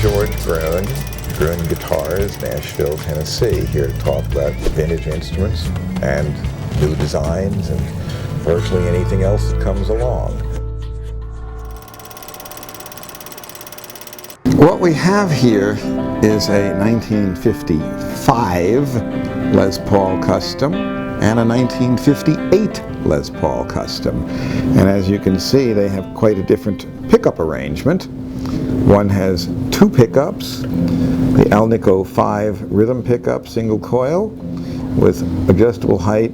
George Gruhn, Gruhn Guitars, Nashville, Tennessee, here to talk about vintage instruments and new designs and virtually anything else that comes along. What we have here is a 1955 Les Paul Custom and a 1958 Les Paul Custom. And as you can see, they have quite a different pickup arrangement. One has two pickups, the Alnico 5 rhythm pickup single coil with adjustable height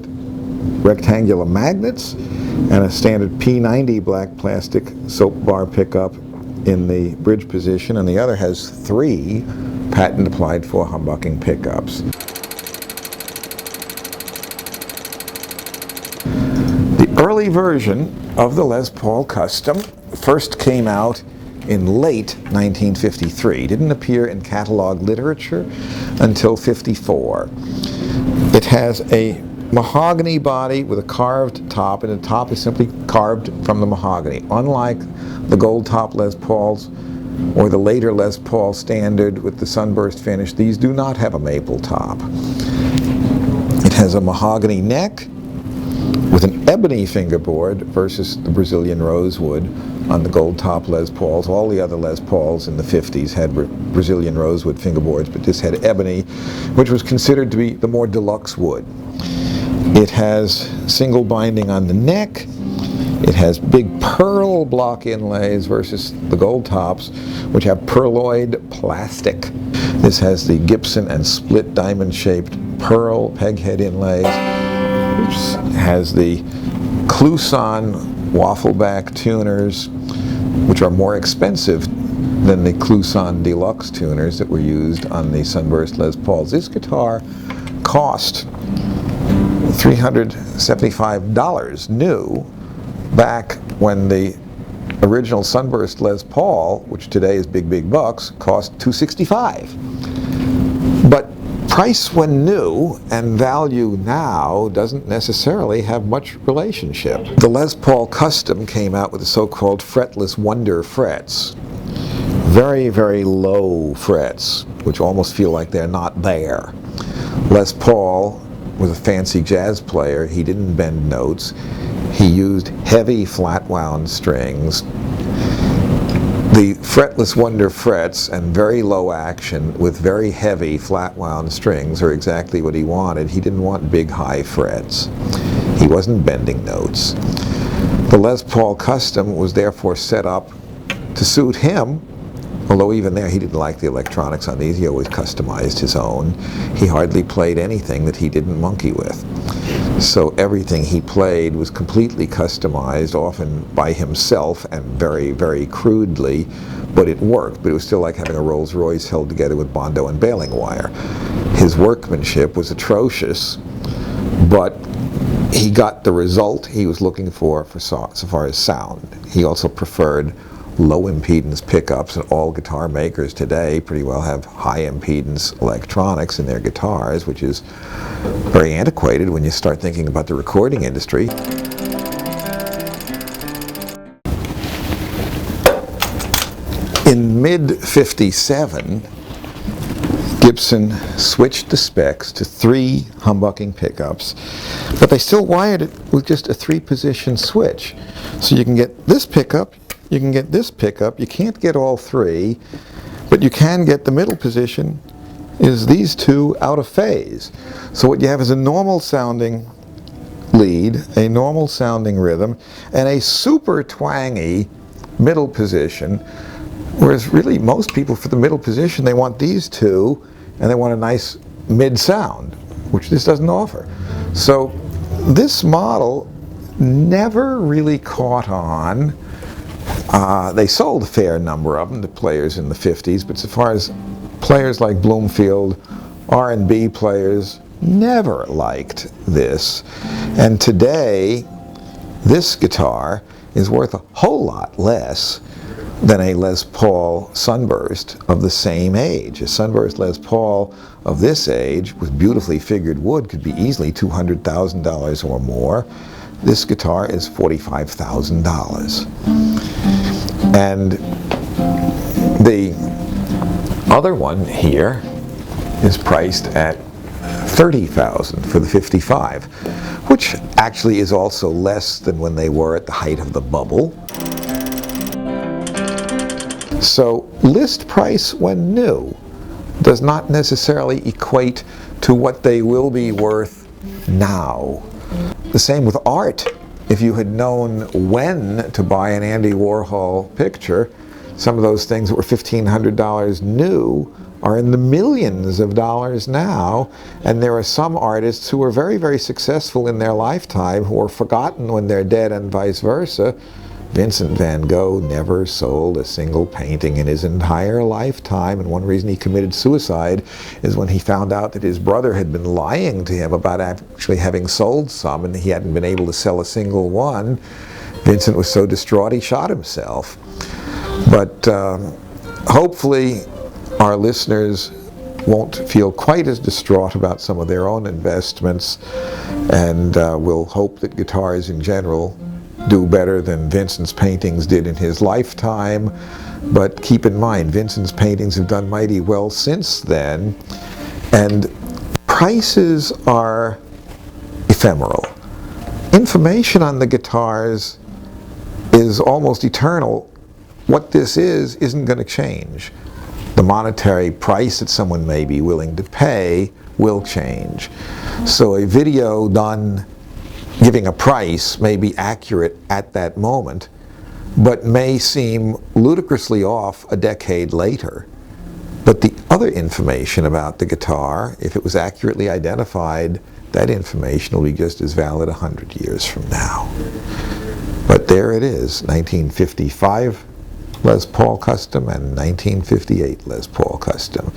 rectangular magnets and a standard P90 black plastic soap bar pickup in the bridge position, and the other has three patent applied for humbucking pickups. The early version of the Les Paul Custom first came out in late 1953. Didn't appear in catalog literature until '54. It has a mahogany body with a carved top, and the top is simply carved from the mahogany. Unlike the gold top Les Pauls or the later Les Paul Standard with the sunburst finish, these do not have a maple top. It has a mahogany neck with an ebony fingerboard versus the Brazilian rosewood on the gold top Les Pauls. All the other Les Pauls in the 50s had Brazilian rosewood fingerboards, but this had ebony, which was considered to be the more deluxe wood. It has single binding on the neck. It has big pearl block inlays versus the gold tops, which have pearloid plastic. This has the Gibson and split diamond-shaped pearl peghead inlays. It has the Kluson waffleback tuners, which are more expensive than the Kluson Deluxe tuners that were used on the Sunburst Les Pauls. This guitar cost $375 new back when the original Sunburst Les Paul, which today is big bucks, cost $265. But price when new and value now doesn't necessarily have much relationship. The Les Paul Custom came out with the so-called fretless wonder frets. Very low frets, which almost feel like they're not there. Les Paul was a fancy jazz player. He didn't bend notes. He used heavy flat wound strings. The fretless wonder frets and very low action with very heavy flat wound strings are exactly what he wanted. He didn't want big high frets. He wasn't bending notes. The Les Paul Custom was therefore set up to suit him, although even there he didn't like the electronics on these. He always customized his own. He hardly played anything that he didn't monkey with. So everything he played was completely customized, often by himself and very crudely, but it worked. But it was still like having a Rolls Royce held together with Bondo and baling wire. His workmanship was atrocious, but he got the result he was looking for so far as sound. He also preferred low impedance pickups, and all guitar makers today pretty well have high impedance electronics in their guitars, which is very antiquated when you start thinking about the recording industry. In mid-57, Gibson switched the specs to 3 humbucking pickups, but they still wired it with just a 3-position switch. So you can get this pickup, you can get this pickup. You can't get all 3, but you can get the middle position is these 2 out of phase. So what you have is a normal sounding lead, a normal sounding rhythm, and a super twangy middle position, whereas really most people for the middle position, they want these 2 and they want a nice mid sound, which this doesn't offer. So this model never really caught on. They sold a fair number of them to players in the 50s, but so far as players like Bloomfield, R&B players, never liked this. And today, this guitar is worth a whole lot less than a Les Paul Sunburst of the same age. A Sunburst Les Paul of this age with beautifully figured wood could be easily $200,000 or more. This guitar is $45,000. And the other one here is priced at $30,000 for the 55, which actually is also less than when they were at the height of the bubble. So list price when new does not necessarily equate to what they will be worth now. The same with art. If you had known when to buy an Andy Warhol picture, some of those things that were $1,500 new are in the millions of dollars now, and there are some artists who were very, very successful in their lifetime who are forgotten when they're dead, and vice versa. Vincent van Gogh never sold a single painting in his entire lifetime, and one reason he committed suicide is when he found out that his brother had been lying to him about actually having sold some, and he hadn't been able to sell a single one. Vincent was so distraught he shot himself. But hopefully our listeners won't feel quite as distraught about some of their own investments, and will hope that guitars in general do better than Vincent's paintings did in his lifetime. But keep in mind, Vincent's paintings have done mighty well since then, and prices are ephemeral. Information on the guitars is almost eternal. What this isn't going to change. The monetary price that someone may be willing to pay will change. So a video done giving a price may be accurate at that moment, but may seem ludicrously off a decade later. But the other information about the guitar, if it was accurately identified, that information will be just as valid 100 years from now. But there it is, 1955 Les Paul Custom and 1958 Les Paul Custom.